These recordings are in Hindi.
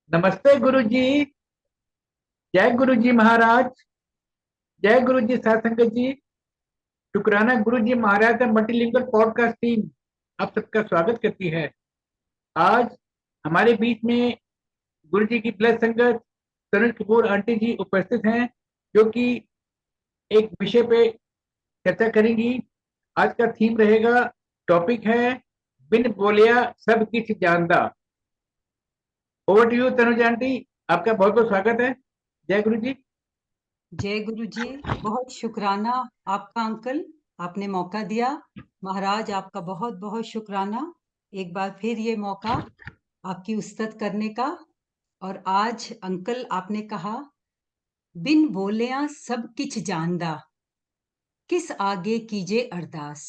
नमस्ते गुरु जी। जय गुरु जी महाराज। जय गुरु जी साध संगत जी। शुक्राना गुरु जी महाराज का मल्टीलिंगुअल पॉडकास्ट टीम आप सबका स्वागत करती है। आज हमारे बीच में गुरु जी की प्लस संगत तनुज कपूर आंटी जी उपस्थित हैं, जो कि एक विषय पे चर्चा करेंगी। आज का थीम रहेगा, टॉपिक है बिन बोलिया सब किछ जानदा। Over to you Tanuj aunty, आपका बहुत बहुत स्वागत है। जय गुरु जी। जय गुरु जी। बहुत शुक्राना आपका अंकल, आपने मौका दिया। महाराज आपका बहुत बहुत शुक्राना, एक बार फिर ये मौका आपकी उस्तत करने का। और आज अंकल आपने कहा, बिन बोलिया सब किछ जानदा, किस आगे कीजे अरदास।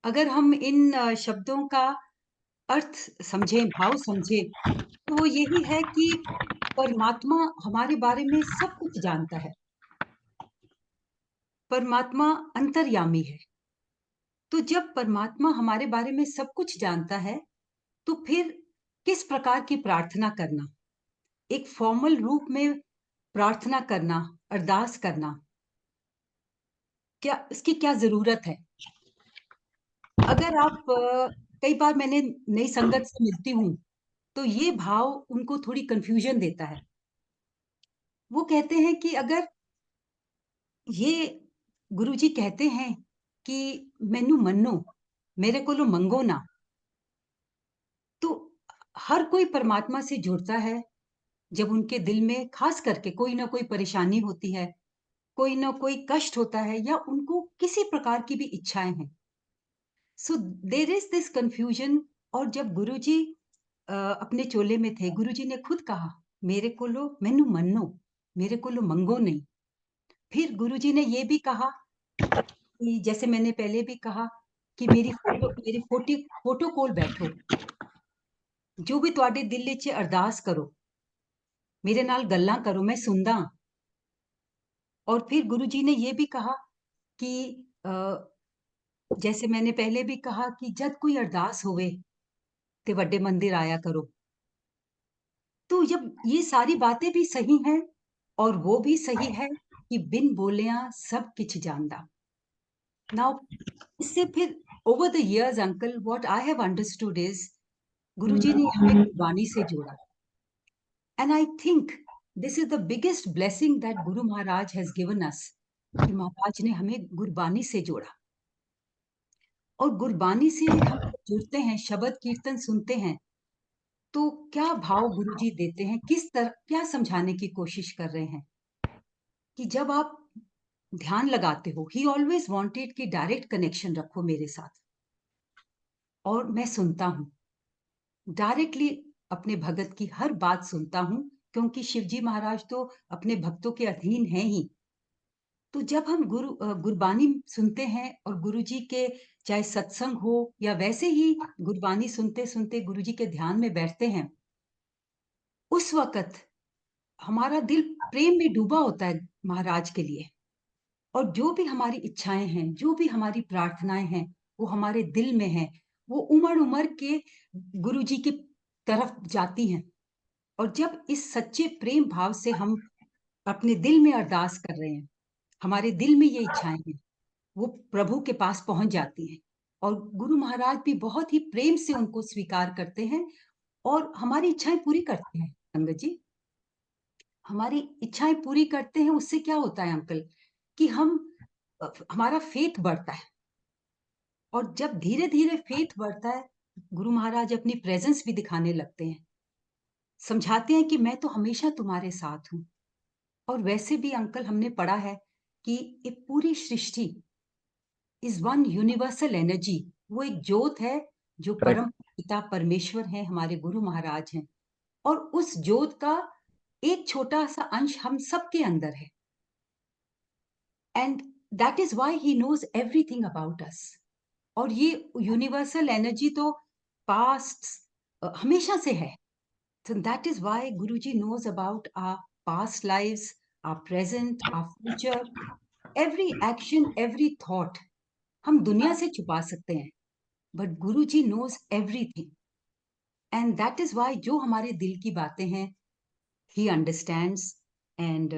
अगर हम इन शब्दों का अर्थ समझें, भाव समझें, तो वो यही है कि परमात्मा हमारे बारे में सब कुछ जानता है। परमात्मा अंतर्यामी है। तो जब परमात्मा हमारे बारे में सब कुछ जानता है, तो फिर किस प्रकार की प्रार्थना करना, एक फॉर्मल रूप में प्रार्थना करना, अरदास करना, क्या इसकी क्या जरूरत है? अगर आप कई बार मैंने नई संगत से मिलती हूँ, तो ये भाव उनको थोड़ी कंफ्यूजन देता है। वो कहते हैं कि अगर ये गुरुजी कहते हैं कि मैनू मन्नो, मेरे को मंगो ना, तो हर कोई परमात्मा से जुड़ता है जब उनके दिल में खास करके कोई ना कोई परेशानी होती है, कोई ना कोई कष्ट होता है, या उनको किसी प्रकार की भी इच्छाएं हैं। सो देर इज दिस कंफ्यूजन। और जब गुरुजी अपने चोले में थे, गुरुजी ने खुद कहा, मेरे को लो मैनू मन्नो, मेरे को मंगो नहीं। फिर गुरुजी ने ये भी कहा कि जैसे मैंने पहले भी कहा कि मेरी फोटो कोल बैठो, जो भी तुहाडे दिल विच अरदास करो, मेरे नाल गल्लां करो, मैं सुनदा। और फिर गुरुजी ने ये भी कहा कि जैसे मैंने पहले भी कहा कि जब कोई अरदास होवे ते वड्डे मंदिर आया करो। तो जब ये सारी बातें भी सही हैं, और वो भी सही है कि बिन बोलिया सब किछ जानदा। नाउ इससे फिर over the years uncle, what I have understood is, Guruji ने हमें गुरबानी से जोड़ा। And I think this is the biggest blessing that Guru Maharaj has given us, कि महाराज ने हमें गुरबानी से जोड़ा। और गुरबानी से हम जब जुड़ते हैं, शब्द कीर्तन सुनते हैं, तो क्या भाव गुरुजी देते हैं, किस तरह क्या समझाने की कोशिश कर रहे हैं कि जब आप ध्यान लगाते हो, ही ऑलवेज वांटेड कि डायरेक्ट कनेक्शन रखो मेरे साथ। और मैं सुनता हूँ डायरेक्टली, अपने भगत की हर बात सुनता हूँ, क्योंकि शिवजी महाराज तो अपने भक्तों के अधीन हैं ही। तो जब हम गुरबानी सुनते हैं और गुरुजी के, चाहे सत्संग हो या वैसे ही गुरबानी सुनते सुनते गुरुजी के ध्यान में बैठते हैं, उस वक्त हमारा दिल प्रेम में डूबा होता है महाराज के लिए। और जो भी हमारी इच्छाएं हैं, जो भी हमारी प्रार्थनाएं हैं, वो हमारे दिल में है, वो उमड़ उमड़ के गुरुजी की तरफ जाती हैं। और जब इस सच्चे प्रेम भाव से हम अपने दिल में अरदास कर रहे हैं, हमारे दिल में ये इच्छाएं हैं, वो प्रभु के पास पहुंच जाती हैं। और गुरु महाराज भी बहुत ही प्रेम से उनको स्वीकार करते हैं, और हमारी इच्छाएं पूरी करते हैं संगत जी। हमारी इच्छाएं पूरी करते हैं, उससे क्या होता है अंकल, कि हमारा फेथ बढ़ता है। और जब धीरे धीरे फेथ बढ़ता है, गुरु महाराज अपनी प्रेजेंस भी दिखाने लगते हैं, समझाते हैं कि मैं तो हमेशा तुम्हारे साथ हूं। और वैसे भी अंकल, हमने पढ़ा है कि ये पूरी सृष्टि इज वन यूनिवर्सल एनर्जी। वो एक ज्योत है, जो करेक्ट। परम पिता परमेश्वर हैं, हमारे गुरु महाराज हैं। और उस ज्योत का एक छोटा सा अंश हम सबके अंदर है। And that is why he knows everything about us. और ये यूनिवर्सल एनर्जी तो पास्ट, हमेशा से है। So that is why Guruji knows about our past lives, our present, our future, every action, every thought. हम दुनिया से छुपा सकते हैं, but Guruji knows everything. And that is why जो हमारे दिल की बातें हैं ही अंडरस्टैंड्स। एंड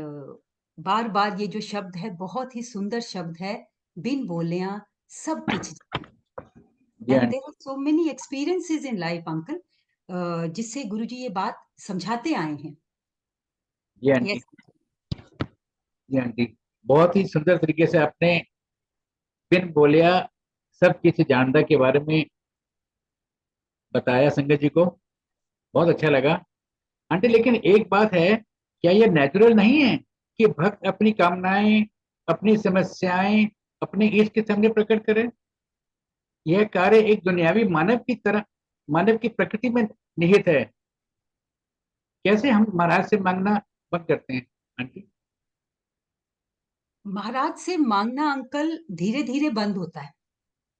बार बार ये जो शब्द है बहुत ही सुंदर शब्द है, बिन बोलियां सब किछ। जी and aunty. There are so many experiences in life uncle, जिससे गुरुजी ये बात समझाते आए हैं। जी आंटी। यस। जी आंटी, बहुत ही सुंदर तरीके से आपने बिन बोलिया सब किसी जानता के बारे में बताया संगत जी को। बहुत अच्छा लगा आंटी। लेकिन एक बात है, क्या ये नेचुरल नहीं है कि भक्त अपनी कामनाएं, अपनी समस्याएं अपने ईष्ट के सामने प्रकट करे? यह कार्य एक दुनियावी मानव की तरह, मानव की प्रकृति में निहित है। कैसे हम महाराज से मांगना बंद करते हैं आंटी? महाराज से मांगना अंकल धीरे धीरे बंद होता है,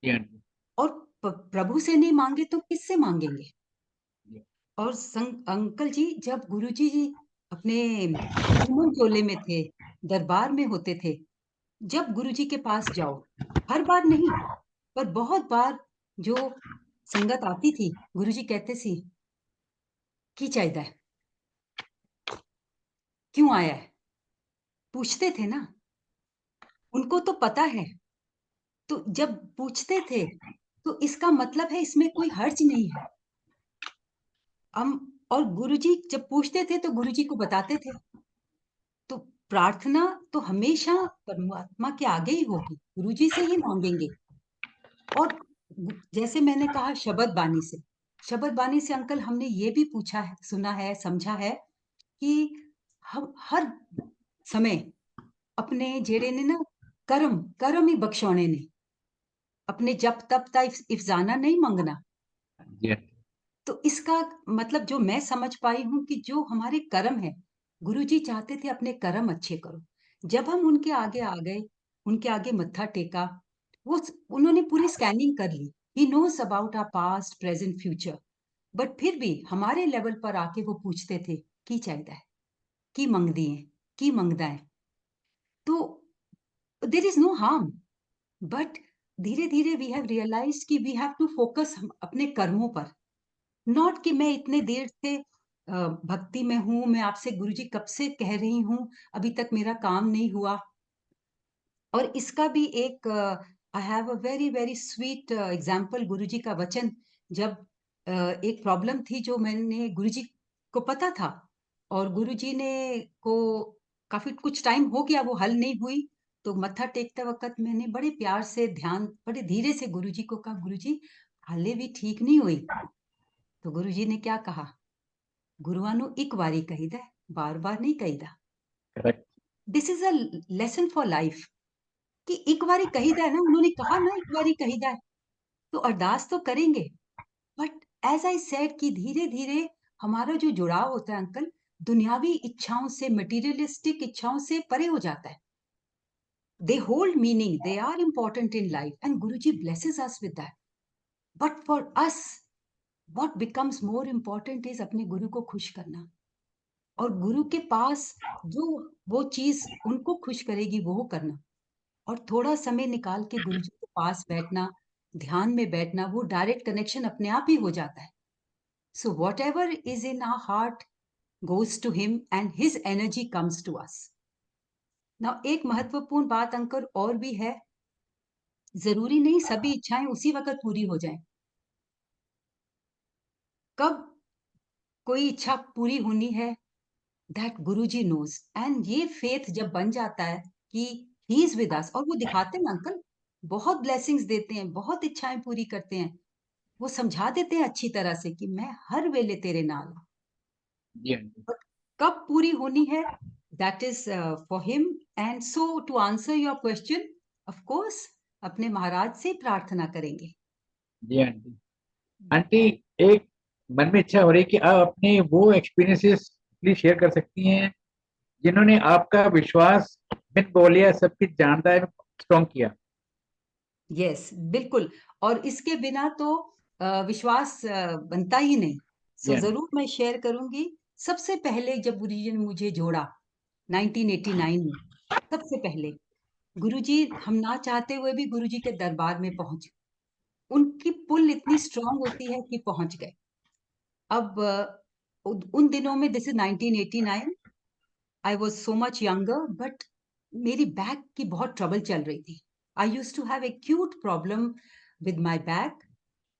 जी आंटी। और प्रभु से नहीं मांगे तो किससे मांगेंगे? जी। और अंकल जी, जब गुरुजी जी अपने हुजूम चोले में थे, दरबार में होते थे, जब गुरुजी के पास जाओ, हर बार नहीं पर बहुत बार जो संगत आती थी, गुरुजी कहते सी की चाहिए है, क्यों आया है, पूछते थे ना, उनको तो पता है। तो जब पूछते थे तो इसका मतलब है इसमें कोई हर्ज नहीं है। हम और गुरुजी जब पूछते थे तो गुरुजी को बताते थे। तो प्रार्थना तो हमेशा परमात्मा के आगे ही होगी, गुरुजी से ही मांगेंगे। और जैसे मैंने कहा शबद बानी से अंकल हमने ये भी पूछा है, सुना है, समझा है कि हम हर समय अपने जेड़े ने ना कर्म कर्म ही बख्शौने ने, अपने जप तप ता इफ्जाना नहीं मंगना। जी आंटी। तो इसका मतलब जो मैं समझ पाई हूँ कि जो हमारे कर्म है, गुरुजी चाहते थे अपने कर्म अच्छे करो। जब हम उनके आगे आ गए, उनके आगे मत्था टेका, उन्होंने पूरी स्कैनिंग कर ली। He knows about our past present future. But फिर भी हमारे लेवल पर आके वो पूछते थे की चाहिए है, की मंगदी है, की मंगदा है। तो there is no harm, but धीरे धीरे वी हैव रियलाइज कि वी हैव टू फोकस अपने कर्मों पर। नॉट कि मैं इतने देर से भक्ति में हूँ, मैं आपसे गुरुजी कब से कह रही हूँ, अभी तक मेरा काम नहीं हुआ। और इसका भी एक I have a very very sweet example, Guruji का वचन। जब एक प्रॉब्लम थी जो मैंने गुरुजी को पता था, और गुरुजी ने को काफी कुछ टाइम हो गया वो हल नहीं हुई, तो मत्था टेकते वक्त मैंने बड़े प्यार से ध्यान बड़े धीरे से गुरुजी को कहा, गुरुजी हाले भी ठीक नहीं हुई। तो गुरुजी ने क्या कहा, गुरुआ नु एक बारी कहीदा है, बार बार नहीं कहीदा। Correct. This is a lesson for life कि एक बारी कहीदा है ना, उन्होंने कहा ना एक बारी कहीदा है, तो अरदास तो करेंगे। बट एज आई सेड कि धीरे धीरे हमारा जो जुड़ाव होता है अंकल, दुनियावी इच्छाओं से, मटेरियलिस्टिक इच्छाओं से परे हो जाता है। They hold meaning, they are important in life and Guruji blesses us with that. But for us what becomes more important is अपने गुरु को खुश करना, और गुरु के पास जो वो चीज उनको खुश करेगी वो करना। और थोड़ा समय निकाल के गुरु जी के पास बैठना, ध्यान में बैठना, वो डायरेक्ट कनेक्शन अपने आप ही हो जाता है। So whatever is in our heart goes to him and his energy comes to us. ना एक महत्वपूर्ण बात अंकर और भी है, जरूरी नहीं सभी इच्छाएं उसी वक्त पूरी हो जाएं। कब कोई इच्छा पूरी होनी है, दैट गुरुजी नोज। एंड ये फेथ जब बन जाता है कि ही इज विद अस, और वो दिखाते हैं अंकल, बहुत ब्लेसिंग्स देते हैं, बहुत इच्छाएं पूरी करते हैं, वो समझा देते हैं अच्छी तरह से कि मैं हर वेले तेरे नाल हूं। जी आंटी। But कब पूरी होनी है, that is for him. And so to answer your question, of course अपने महाराज से प्रार्थना करेंगे। जी आंटी। आंटी, एक मन में इच्छा हो रही कि आप अपने वो एक्सपीरियंसेस प्लीज शेयर कर सकती हैं जिन्होंने आपका विश्वास बिन बोलिया सब कुछ जानता है स्ट्रॉन्ग किया। यस, बिल्कुल। और इसके बिना तो विश्वास बनता ही नहीं। जी सो आंटी। जरूर मैं शेयर करूंगी। सबसे पहले जब गुरुजी ने मुझे जोड़ा 1989 में, सबसे पहले गुरुजी, हम ना चाहते हुए भी गुरुजी के दरबार में पहुंच, उनकी पुल इतनी स्ट्रांग होती है कि पहुंच गए। अब उन दिनों में, this is 1989, I was so much younger, but मेरी बैक की बहुत ट्रबल चल रही थी. I used to have acute problem with my back.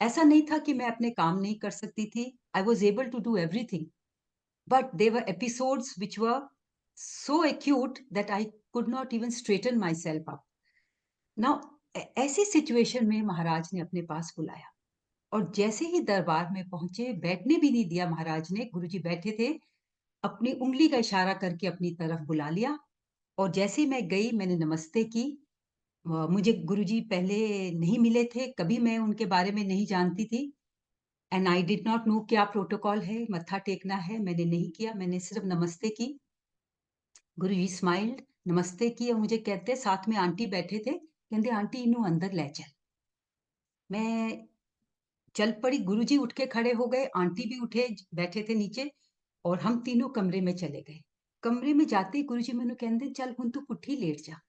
ऐसा नहीं था कि मैं अपने काम नहीं कर सकती थी. I was able to do everything, but there were episodes which were so acute that I could not even straighten myself up. Now, ऐसी सिचुएशन में महाराज ने अपने पास बुलाया, और जैसे ही दरबार में पहुंचे, बैठने भी नहीं दिया महाराज ने. गुरुजी बैठे थे, अपनी उंगली का इशारा करके अपनी तरफ बुला लिया, और जैसे ही मैं गई, मैंने नमस्ते की. मुझे गुरुजी पहले नहीं मिले थे, कभी मैं उनके बारे में नहीं जानती थी, and I did not know क्या प्रोटोकॉल है, मत्था टेकना है. मैंने नहीं किया, मैंने सिर्फ नमस्ते की. गुरुजी स्माइल्ड, नमस्ते की, और मुझे कहते, साथ में आंटी बैठे थे, कहते आंटी इनू अंदर ले चल. मैं चल पड़ी. गुरुजी उठ के खड़े हो गए, आंटी भी उठे, बैठे थे नीचे, और हम तीनों कमरे में चले गए. कमरे में जाते ही गुरुजी मैंने कहते, चल हुन तू पुट्ठी लेट जा.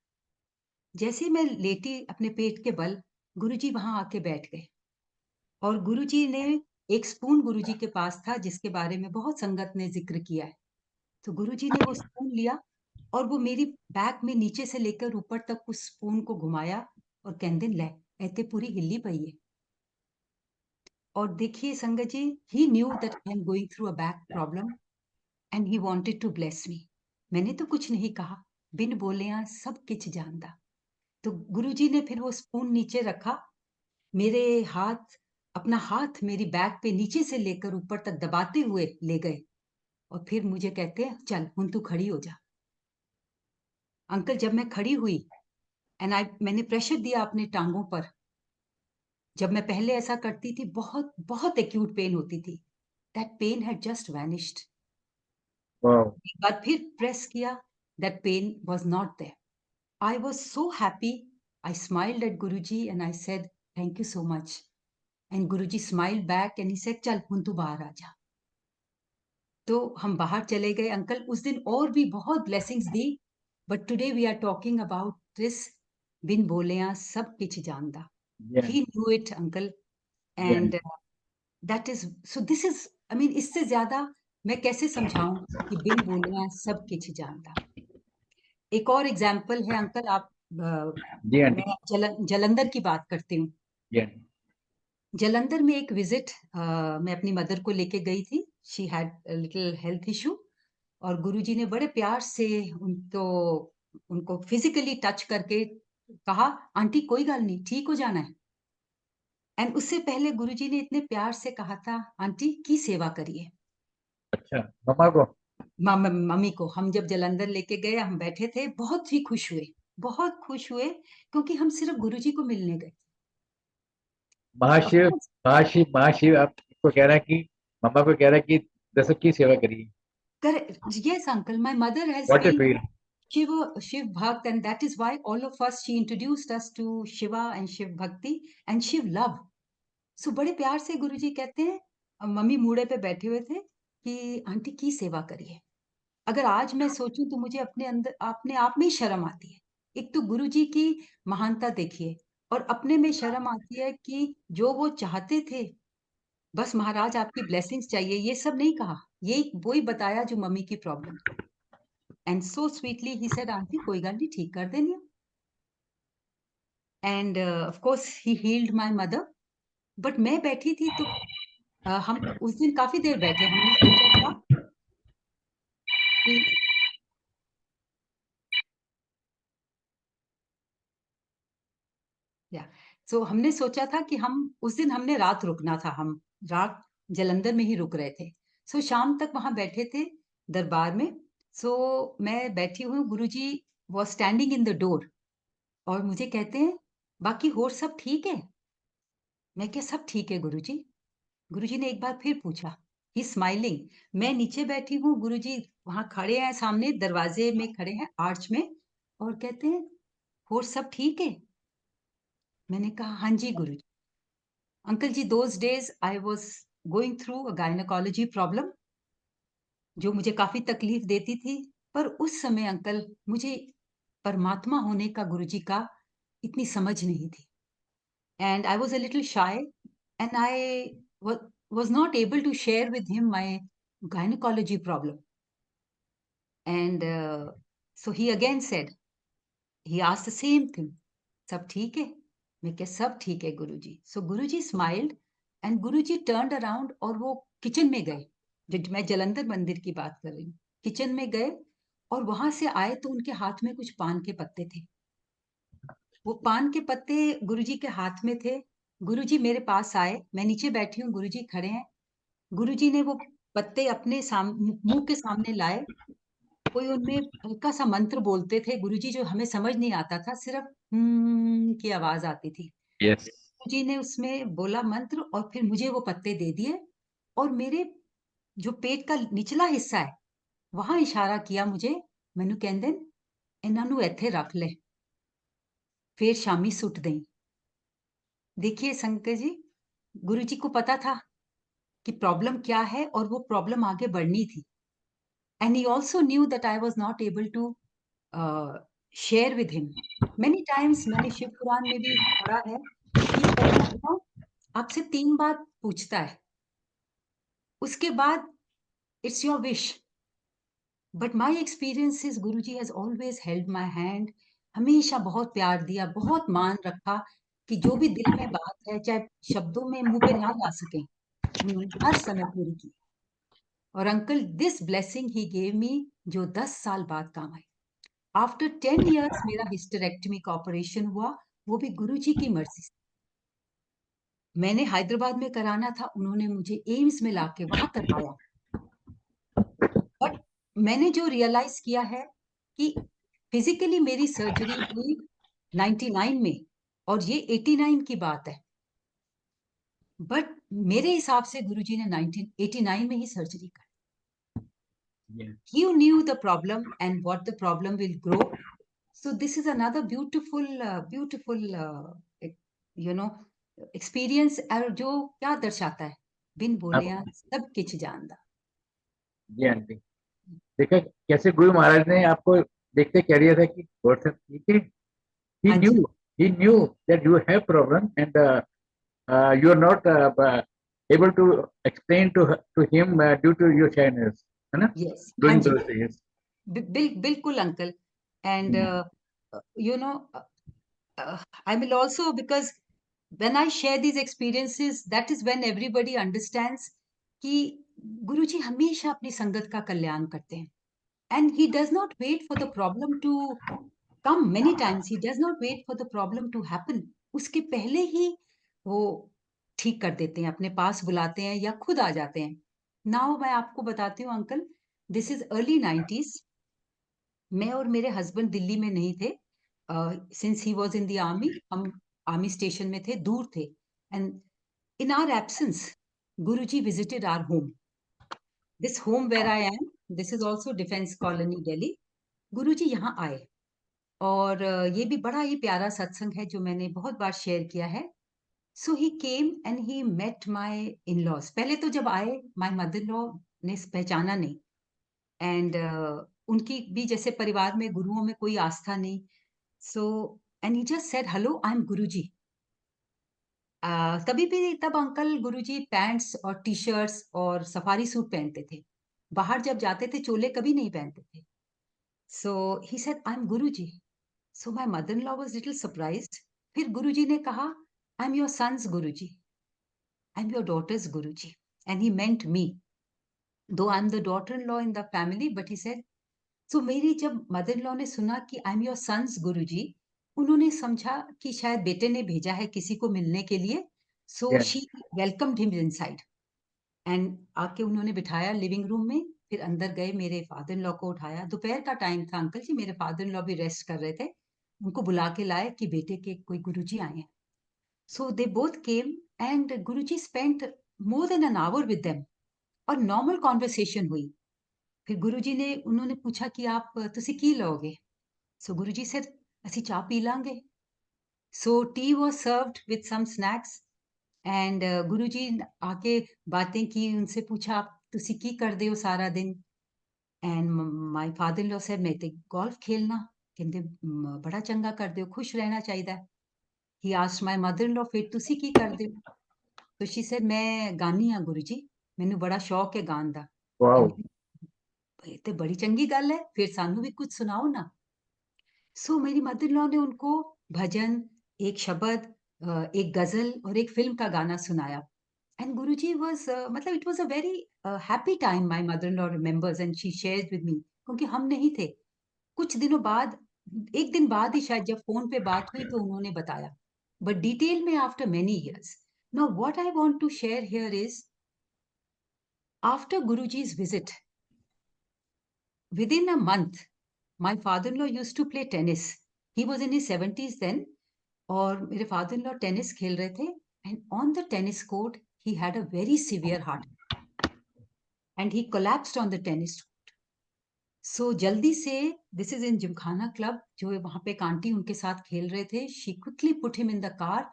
जैसे ही मैं लेटी अपने पेट के बल, गुरुजी वहां आके बैठ गए, और गुरुजी ने एक स्पून गुरुजी के पास था, जिसके बारे में बहुत संगत ने जिक्र किया है. तो गुरुजी ने वो स्पून लिया, और वो मेरी बैक में नीचे से लेकर ऊपर तक उस स्पून को घुमाया, और कहते ले ऐते पूरी हिली पई है. और देखिए संगत जी, he knew that I am going through a back problem, and he wanted to bless me. मैंने तो कुछ नहीं कहा, बिन बोलिया सब किछ जानदा. तो गुरुजी ने फिर वो स्पून नीचे रखा, मेरे हाथ अपना हाथ मेरी बैक पे नीचे से लेकर ऊपर तक दबाते हुए ले गए, और फिर मुझे कहते हैं, चल हुन तू खड़ी हो जा. अंकल, जब मैं खड़ी हुई, मैंने प्रेशर दिया अपने टांगों पर. जब मैं पहले ऐसा करती थी, बहुत बहुत एक्यूट पेन होती थी. That pain had just vanished. Wow. एक बार फिर प्रेस किया, that pain was not there. I was so happy. I smiled at Guruji and I said, thank you so much. And Guruji smiled back and he said, चल हुन तू बाहर आ जा. तो हम बाहर चले गए. अंकल उस दिन और भी बहुत ब्लेसिंग्स दी, but today we are talking about this, बिन बोलिया सब किछ जानदा. Yeah, He knew it, uncle, yeah. and that is so. This is, I mean, इससे ज्यादा मैं कैसे समझाऊं कि बिन बोलिया सब किछ जानता. एक और एग्जाम्पल है अंकल, आप जी आंटी. मैं जलंधर की बात करती हूँ. Yeah. जलंधर में एक विजिट मैं अपनी मदर को लेके गई थी. She had little health issue, और गुरुजी ने बड़े प्यार से उनको फिजिकली टच करके कहा, आंटी कोई गल नहीं, ठीक हो जाना है. एंड उससे पहले गुरुजी ने इतने प्यार से कहा था, आंटी की सेवा करिए. अच्छा, मम्मा को. मम्मी को. हम जब जलंधर लेके गए, हम बैठे थे, बहुत ही खुश हुए, बहुत खुश हुए, क्योंकि हम सिर्फ गुरुजी को मिलने गए. Of Mahashiv. course, महाशिव आपको कह रहा है कि मम्मा को कह रहा है कि दर्शक की सेवा करिए. yes uncle, my mother has what A been feel. Shiv Bhakt, and that is why all of us, she introduced us to Shiva and Shiv Bhakti and Shiv love. So बड़े प्यार से गुरुजी कहते हैं, मम्मी मूड़े पे बैठे हुए थे, कि आंटी की सेवा करिए. अगर आज मैं सोचूं तो मुझे अपने अंदर अपने आप में ही शर्म आती है. एक तो गुरुजी की महानता देखिए, और अपने में शर्म आती है कि जो वो चाहते थे, बस महाराज आपकी ब्लेसिंग्स चाहिए, ये सब नहीं कहा. ये वही बताया जो मम्मी की प्रॉब्लम थी. And so sweetly he said, aunty कोई गल नहीं, ठीक कर देनी. And of course he healed my mother. But मैं बैठी थी, तो हम उस दिन काफी देर बैठे. हमने सोचा था कि या सो हमने सोचा था कि हम उस दिन हमने रात रुकना था. हम रात जलंधर में ही रुक रहे थे. सो शाम तक वहां बैठे थे दरबार में. सो मैं बैठी हूँ, Guruji was standing in the door, और मुझे कहते हैं, बाकी होर सब ठीक है. मैं क्या, सब ठीक है गुरुजी. गुरुजी ने एक बार फिर पूछा. ही स्माइलिंग. मैं नीचे बैठी हूँ, गुरुजी वहां खड़े हैं, सामने दरवाजे में खड़े हैं, आर्च में, और कहते हैं, होर सब ठीक है. मैंने कहा, हाँ जी गुरुजी. अंकल जी, those days I was going through a gynaecology problem, जो मुझे काफी तकलीफ देती थी. पर उस समय अंकल, मुझे परमात्मा होने का, गुरुजी का, इतनी समझ नहीं थी. And I was a little shy, and I was not able to share with him my gynecology problem. And so he again said, he asked the same thing, सब ठीक है? मैं क्या सब ठीक है गुरुजी. So Guruji smiled and Guruji turned around और वो किचन में गए. जो मैं जलंधर मंदिर की बात कर रही हूँ. किचन में गए और वहां से आए तो उनके हाथ में कुछ पान के पत्ते थे. वो पान के पत्ते गुरुजी के हाथ में थे. गुरुजी मेरे पास आए. मैं नीचे बैठी हूँ, गुरुजी खड़े हैं. गुरुजी ने वो पत्ते अपने मुंह के सामने लाए. कोई उनमें हल्का सा मंत्र बोलते थे गुरुजी, जो हमें समझ नहीं आता था, सिर्फ की आवाज आती थी. Yes. गुरुजी ने उसमें बोला मंत्र और फिर मुझे वो पत्ते दे दिए और मेरे जो पेट का निचला हिस्सा है वहां इशारा किया मुझे. मैनू कहंदे इन्हां नू इत्थे रख ले, फिर शामी सुट दें. देखिए शंकर जी, गुरुजी को पता था कि प्रॉब्लम क्या है और वो प्रॉब्लम आगे बढ़नी थी. And he also knew that I was not able to share with him. Many times मैंने शिव पुराण में भी पढ़ा है कि परमात्मा आपसे 3 बार पूछता है. उसके बाद it's your wish. But my experience is Guruji has always held my hand. हमेशा बहुत प्यार दिया, बहुत मान रखा कि जो भी दिल में बात है, चाहे शब्दों में मुंह पे ना ला सकें, उन्होंने हर समय पूरी की. और uncle, this blessing he gave me, जो 10 साल बाद काम आई. आफ्टर 10 years मेरा हिस्टेरेक्टमी का ऑपरेशन हुआ, वो भी गुरुजी की मर्जी से. मैंने हैदराबाद में कराना था, उन्होंने मुझे एम्स में लाके वहां करवाया. बट मैंने जो रियलाइज किया है कि फिजिकली मेरी सर्जरी हुई 99 में और ये 89 की बात है. बट मेरे हिसाब से गुरुजी ने 1989 में ही सर्जरी कर. Yeah. He knew the problem and what the problem will grow. So this is another beautiful you know experience. और जो क्या दर्शाता है, बिन बोले अब सब किछ जानदा. जी आंटी, देखा कैसे गुरु महाराज ने आपको देखते कह दिया था कि गॉड से ठीक है. he हाँ knew ji. he knew that you have problem and you are not able to explain to him due to your shyness, है ना, Yes. हाँ during जी. those days. बिल्कुल uncle. And you know I will also, because when I share these experiences, that is when everybody understands कि गुरुजी हमेशा अपनी संगत का कल्याण करते हैं. And he does not wait for the problem to come. Many times he does not wait for the problem to happen. उसके पहले ही वो ठीक कर देते हैं, अपने पास बुलाते हैं या खुद आ जाते हैं. नाउ मैं आपको बताती हूँ uncle, this is early 90s. मैं और मेरे हस्बैंड दिल्ली में नहीं थे. Since he was in the army, हम आर्मी स्टेशन में थे, दूर थे. And in our absence Guruji visited our home. This home where I am, this is also Defence Colony Delhi. Guruji यहाँ आए और ये भी बड़ा ही प्यारा सत्संग है जो मैंने बहुत बार शेयर किया है. So he came and he met my in-laws. पहले तो जब आए, माय मदर इन लॉ ने पहचाना नहीं. एंड उनकी भी जैसे परिवार में गुरुओं में कोई आस्था नहीं. So and he just said hello, I am Guruji. तभी भी तब अंकल गुरुजी पैंट्स और टी शर्ट्स और सफारी सूट पहनते थे. बाहर जब जाते थे चोले कभी नहीं पहनते थे. So he said I am Guruji. So my mother in law was little surprised. फिर गुरुजी ने कहा, I am your son's Guruji, I am your daughter's Guruji. And he meant me, though I am the daughter in law in the family, but he said. So मेरी जब मदर इन लॉ ने सुना कि I am your son's Guruji, उन्होंने समझा कि शायद बेटे ने भेजा है किसी को मिलने के लिए. सो Yeah. She welcomed him inside and आके उन्होंने बिठाया लिविंग रूम में. फिर अंदर गए, मेरे फादर इन लॉ को उठाया. दोपहर का टाइम था अंकल जी, मेरे फादर इन लॉ भी रेस्ट कर रहे थे. उनको बुला के लाए कि बेटे के कोई गुरुजी आए हैं. So they both came and Guruji spent more than an hour with them और नॉर्मल कॉन्वर्सेशन हुई. फिर गुरुजी ने, उन्होंने पूछा कि आप तुसी की लोगे. सो गुरुजी से ਅਸੀਂ ਚਾਹ ਪੀ ਲਾਂਗੇ. So tea was served with some snacks and Guruji आके बातें की. उनसे पूछा आप तुसी की करदे हो सारा दिन. And my father in law said मैं ते गोल्फ खेलना. कहंदे बड़ा चंगा करदे हो, खुश रहना चाहिदा. He asked my mother in law फिर तुसी की करदे हो. तो शी सेड मैं गानी हाँ गुरुजी, मैनू बड़ा शौक है गान दा। वाओ। ये तो बड़ी चंगी गल है, फिर सानू भी कुछ सुनाओ ना। सो मेरी मदर इन लॉ ने उनको भजन, एक शबद, एक गजल और एक फिल्म का गाना सुनाया। एंड गुरुजी वाज मतलब it was a very happy time, my mother in law remembers and she shares with me, क्योंकि हम नहीं थे। कुछ दिनों बाद, एक दिन बाद ही शायद, जब फोन पे बात हुई तो उन्होंने बताया, बट डिटेल में after many years. Now what I want to share here is, after Guruji's visit, within a month, my father-in-law used to play tennis. He was in his 70s then, और मेरे फादर इन लॉ टेनिस खेल रहे थे, and on the tennis court he had a very severe heart and he collapsed on the tennis. So जल्दी से, this is in Gymkhana Club, जो वहां पे एक आंटी उनके साथ खेल रहे थे, she quickly put him in the car,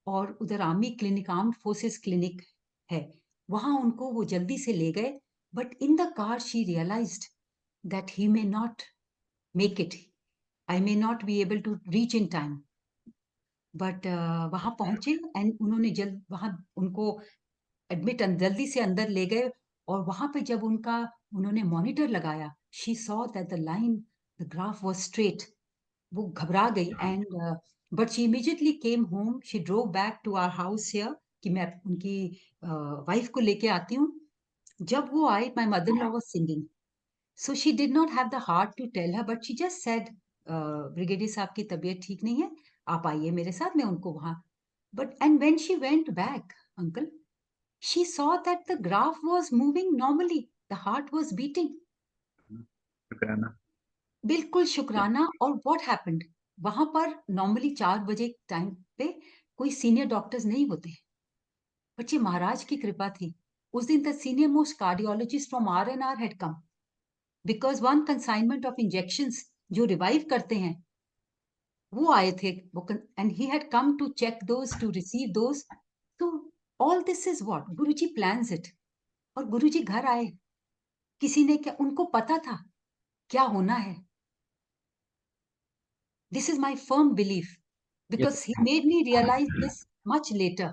और उधर army clinic, armed forces clinic है, वहां उनको वो जल्दी से ले गए। But in the car she realised that he may not make it, I may not be able to reach in time. But वहां पहुंचे एंड उन्होंने जल्द वहां उनको एडमिट जल्दी से अंदर ले गए, और वहां पे जब उनका उन्होंने मॉनिटर लगाया, she saw that the line, the graph was straight. वो घबरा गई, and but she immediately came home, she drove back to our house here, कि मैं उनकी वाइफ को लेके आती हूँ। जब वो आई, my mother in law was singing, so she did not have the heart to tell her, but she just said, brigadier साहब की तबीयत ठीक नहीं है, आप आइए मेरे साथ, मैं उनको वहां। But and when she went back, uncle, she saw that the graph was moving normally, the heart was beating. शुक्राना। बिल्कुल शुक्राना। और व्हाट हैपेंड, वहां पर नॉर्मली 4 बजे टाइम पे कोई सीनियर डॉक्टर्स नहीं होते, बट ये महाराज की कृपा थी। उस दिन the senior most cardiologist from RNR had come, because one consignment of injections जो रिवाइव करते हैं, वो आए थे, वो, and he had come to check those, to receive those. तो all this is what Guruji plans it. और गुरुजी घर आए, किसी ने क्या, उनको पता था क्या होना है। This is my firm belief, yes. because he made me realize this much later.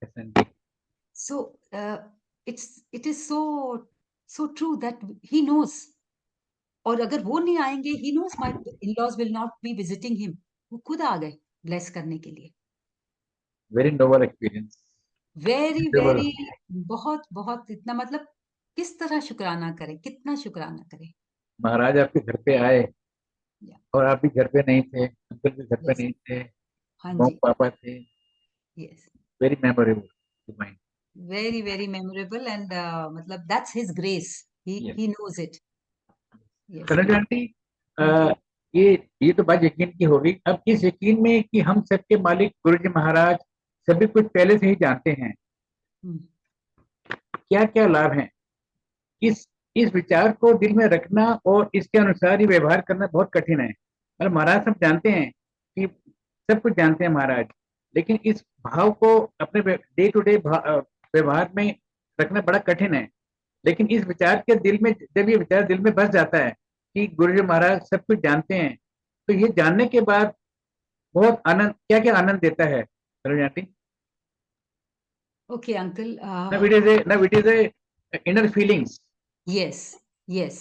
Yes. So it is so true that he knows. और अगर वो नहीं आएंगे, he knows my in-laws will not be visiting him. वो खुद आ गए ब्लेस करने के लिए। Very noble experience. Very noble. Very, बहुत बहुत, इतना मतलब किस तरह शुक्राना करें, कितना शुक्राना करें। महाराज आपके घर पे आए या, और आप भी घर पे नहीं थे, अंकल भी घर पे यस, नहीं थे, हाँ मॉम जी, पापा थे। Yes, very memorable to mind. Very very memorable, and मतलब that's his grace, yes. he knows it. Yes. Karan aunty, हाँ जी। अ, ये तो बात यकीन की होगी। अब इस यकीन में कि हम सबके मालिक गुरु जी महाराज सभी कुछ पहले से ही जानते हैं, हम्म, क्या क्या लाभ हैं, इस इस विचार को दिल में रखना और इसके अनुसार ही व्यवहार करना बहुत कठिन है। और महाराज सब जानते हैं कि सब कुछ जानते हैं महाराज, लेकिन इस भाव को अपने डे टू डे व्यवहार में रखना बड़ा कठिन है। लेकिन इस विचार के दिल में, जब ये विचार दिल में बस जाता है कि गुरु जी महाराज सब कुछ जानते हैं, तो ये जानने के बाद बहुत आनंद, क्या क्या आनंद देता है Saroj aunty. Okay uncle. now it is a inner feelings। Yes, yes,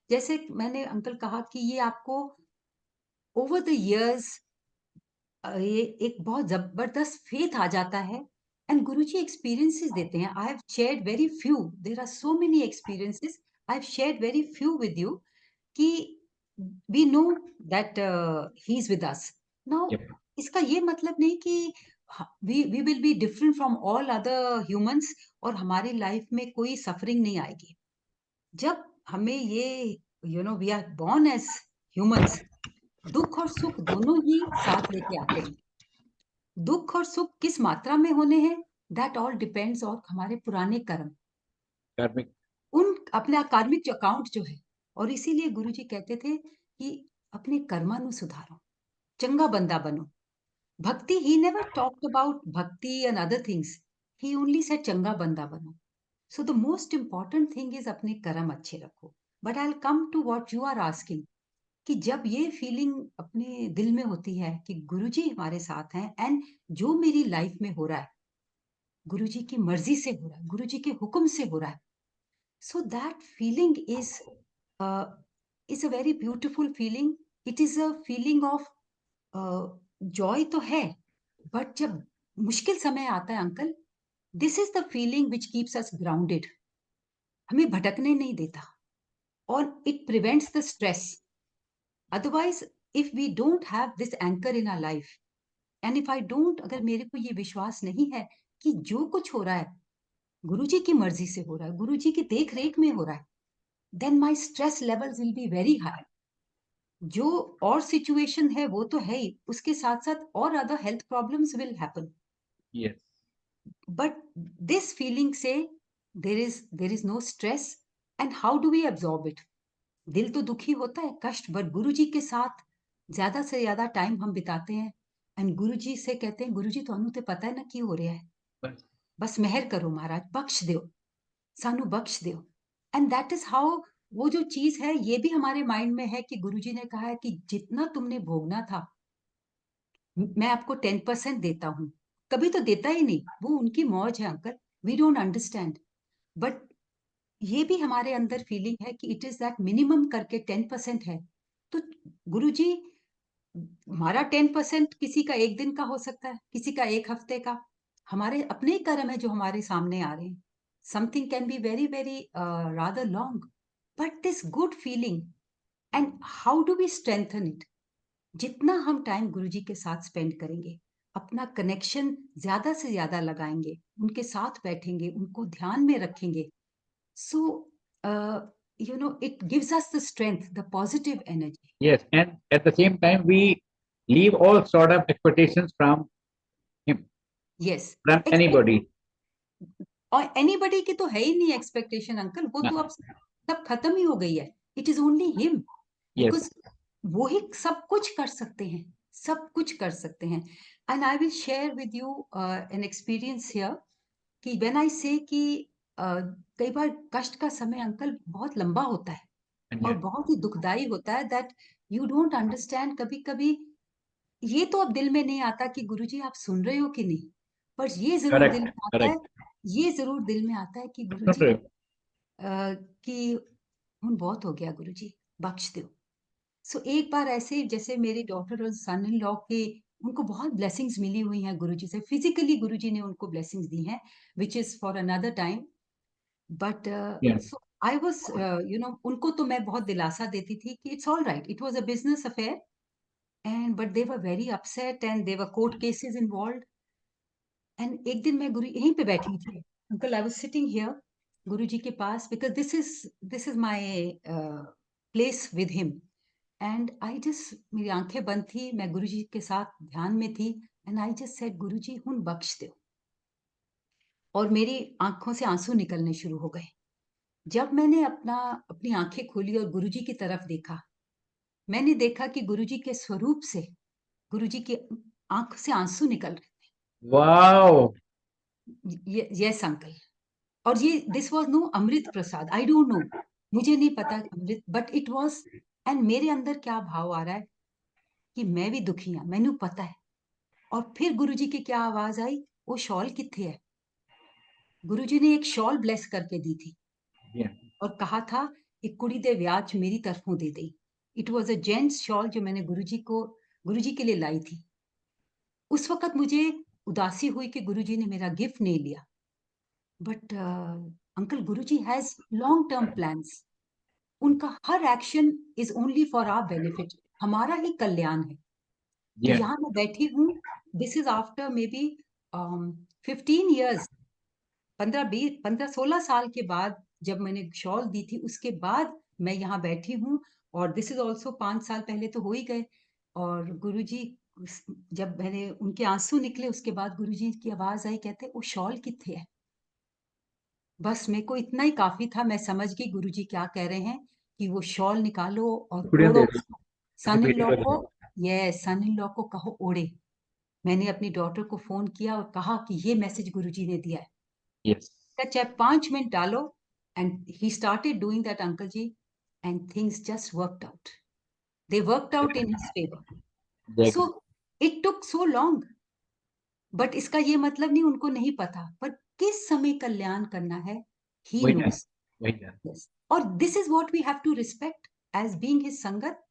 जैसे मैंने अंकल कहा कि ये आपको ओवर द इयर्स, ये एक बहुत जबरदस्त फेथ आ जाता है, एंड गुरुजी एक्सपीरियंसेस देते हैं। I have shared very few, there are so many experiences, I have shared very few with you, कि we know that he is with us now. Yep। इसका ये मतलब नहीं कि we will be different from all other humans, और हमारी लाइफ में कोई सफरिंग नहीं आएगी। जब हमें ये, we are born as humans, दुख और सुख दोनों ही साथ लेके आते हैं। दुख और सुख किस मात्रा में होने हैं, दैट ऑल डिपेंड्स और हमारे पुराने कर्म, कार्मिक। उन अपने कार्मिक जो अकाउंट जो है। और इसीलिए गुरुजी कहते थे कि अपने कर्मानु सुधारो, चंगा बंदा बनो। Bhakti, he never talked about bhakti and other things, he only said चंगा बंदा बनो। So the most important thing is अपने कर्म अच्छे रखो। But I will come to what you are asking, कि जब ये फीलिंग अपने दिल में होती है कि गुरुजी हमारे साथ हैं, एंड जो मेरी लाइफ में हो रहा है, गुरुजी की मर्जी से हो रहा है, गुरुजी के हुक्म से हो रहा है. So that feeling uh, is a very beautiful feeling. It is a feeling of joy तो है, but जब मुश्किल समय आता है uncle, this is the feeling which keeps us grounded. हमें भटकने नहीं देता और it prevents the stress. Otherwise, if we don't have this anchor in our life, and if I don't, अगर मेरे को ये विश्वास नहीं है कि जो कुछ हो रहा है गुरुजी की मर्जी से हो रहा है, गुरुजी की देख रेख में हो रहा है, then my stress levels will be very high. जो और सिचुएशन है वो तो है ही, उसके साथ साथ और other health problems will happen. Yes. But this feeling से there is no stress. And how do we absorb it? दिल तो दुखी होता है, कष्ट, बट गुरुजी के साथ ज्यादा से ज्यादा टाइम हम बिताते हैं एंड गुरुजी से कहते हैं, गुरुजी ਤੁਹਾਨੂੰ ਤੇ पता है ना की हो रहा है, बस बस मेहर करो महाराज, बख्श दो, सानू बख्श दो. एंड दैट इज हाउ, वो जो चीज है ये भी हमारे माइंड में है कि गुरुजी ने कहा है कि जितना तुमने भोगना था मैं आपको 10% देता हूं. कभी तो देता ही नहीं, वो उनकी मौज है uncle. We don't understand, but ये भी हमारे अंदर फीलिंग है कि इट इज दैट मिनिमम करके 10% है. तो गुरुजी, हमारा 10% किसी का एक दिन का हो सकता है, किसी का एक हफ्ते का. हमारे अपने ही कर्म है जो हमारे सामने आ रहे हैं. Something can be very very rather long, but this good feeling. And how do we strengthen it? जितना हम टाइम गुरुजी के साथ स्पेंड करेंगे, अपना कनेक्शन ज्यादा से ज्यादा लगाएंगे, उनके साथ बैठेंगे, उनको ध्यान में रखेंगे, सो it gives us the strength, the positive energy. Yes, and at the same time, we leave all sort of expectations from him, Yes. from anybody. और एनीबडी की तो है ही नहीं एक्सपेक्टेशन अंकल, वो तो No. अब सब खत्म ही हो गई है. It is only him, Yes, because वो ही सब कुछ कर सकते हैं, सब कुछ कर सकते हैं. And I will share with you an experience here कि व्हेन आई से कि कई बार कष्ट का समय अंकल बहुत लंबा होता है and और yeah, बहुत ही दुखदाई होता है, दैट यू डोंट अंडरस्टैंड. कभी कभी ये तो अब दिल में नहीं आता कि गुरुजी आप सुन रहे हो कि नहीं, पर ये जरूर दिल correct, में आता है, correct. ये जरूर दिल में आता है कि गुरुजी Absolutely. कि हुन बहुत हो गया गुरुजी, बख्श दो. सो एक बार ऐसे जैसे मेरी डॉटर और सन इन लॉ के, उनको बहुत ब्लेसिंग्स मिली हुई हैं गुरुजी से, फिजिकली गुरुजी ने उनको ब्लेसिंग्स दी हैं, which is for another time. But Yes, so I was उनको तो मैं बहुत दिलासा देती थी कि it's all right, it was a business affair. And but they were very upset and they were court cases involve. And एक दिन मैं गुरु यहीं पे बैठी थी uncle, I was sitting here Guruji के पास, because this is my place with him. And I just, मेरी आंखें बंद थी, मैं गुरुजी के साथ ध्यान में थी. एंड आई जस्ट सेड, गुरुजी हुन बख्श दो. और मेरी आंखों से आंसू निकलने शुरू हो गए. जब मैंने अपनी आंखें खोली और गुरुजी की तरफ देखा, मैंने देखा कि गुरुजी के स्वरूप से गुरुजी की आंख से आंसू निकल wow. रहे. Yes uncle. और ये this was no amrit prasad, I don't know, मुझे नहीं पता अमृत, बट इट वाज. एंड मेरे अंदर क्या भाव आ रहा है कि मैं भी दुखी हूं, मैनू पता है. और फिर गुरुजी की क्या आवाज आई, वो शॉल किथे है? गुरुजी ने एक शॉल ब्लेस करके दी थी Yeah. और कहा था एक कुड़ी दे ब्याह च मेरी तरफों दे दी. It was a gents shawl जो मैंने गुरुजी के लिए लाई थी. उस वक्त मुझे उदासी हुई कि गुरुजी ने मेरा गिफ्ट नहीं लिया. But uncle, Guruji has long term plans. उनका हर action is only for our benefit, हमारा ही कल्याण है. तो Yeah. यहाँ मैं बैठी हूँ, this is after may be 15 years, 16 साल के बाद जब मैंने शॉल दी थी, उसके बाद मैं यहाँ बैठी हूँ. और दिस इज ऑल्सो 5 साल पहले तो हो ही गए. और गुरुजी, जब मैंने उनके आंसू निकले उसके बाद गुरुजी की आवाज आई, कहते वो शॉल किथे है? बस मेरे को इतना ही काफी था, मैं समझ गई गुरुजी क्या कह रहे हैं कि वो शॉल निकालो और कुड़ियां दे ओढ़ो दो, अपनी सन इन बेटी लॉ को को. दे दो. ये सन इन लॉ को कहो ओढ़े. मैंने अपनी डॉटर को फोन किया और कहा कि ये मैसेज गुरुजी ने दिया है. Yes. चाहे 5 मिनट डालो. And he started doing that uncle ji, and things just worked out. They worked out in his favour. Exactly. So it took so long, but इसका ये मतलब नहीं उनको नहीं पता, पर किस समय कल्याण करना है ही वही जान नोस। वही जान यस, और this is what we have to respect as being his sangat.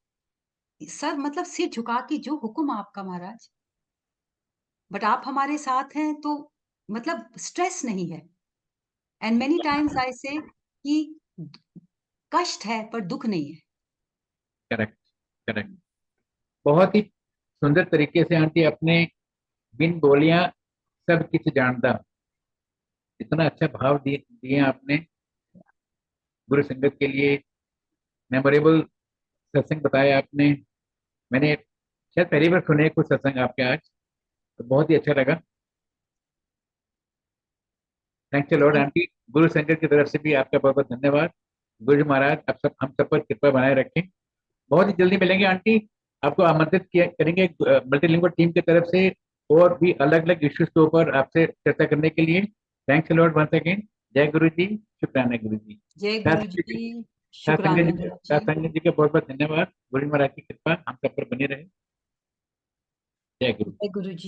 सर मतलब सिर झुका के जो हुक्म आपका महाराज, बट आप हमारे साथ हैं तो मतलब स्ट्रेस नहीं है। एंड मेनी टाइम्स आई से कि कष्ट है पर दुख नहीं है। Correct correct. बहुत ही सुंदर तरीके से आंटी अपने बिन बोलियां सब किसी जानता, इतना अच्छा भाव दिए आपने गुरु संगत के लिए। मेमोरेबल सत्संग बताया आपने। मैंने शायद पहली बार सुने कुछ सत्संग आपके आज, तो बहुत ही अच्छा लगा। Thanks Lord thank aunty. गुरु संगत की तरफ से भी आपका बहुत बहुत धन्यवाद। गुरु जी महाराज आप सब हम सब पर कृपा बनाए रखें। बहुत ही जल्दी मिलेंगे आंटी। आपको आमंत्रित किया करेंगे मल्टीलिंगुअल टीम की तरफ से और भी अलग अलग इश्यूज के ऊपर आपसे चर्चा करने के लिए। Thanks lord once again. जय गुरु जी, शुक्राना गुरु जी। जय गुरु साथ जी। शुक्राना गुरु जी। संगत जी का बहुत बहुत धन्यवाद। गुरु जी महाराज की कृपा हम सब पर बनी रहे। जय गुरु। जय गुरु जी।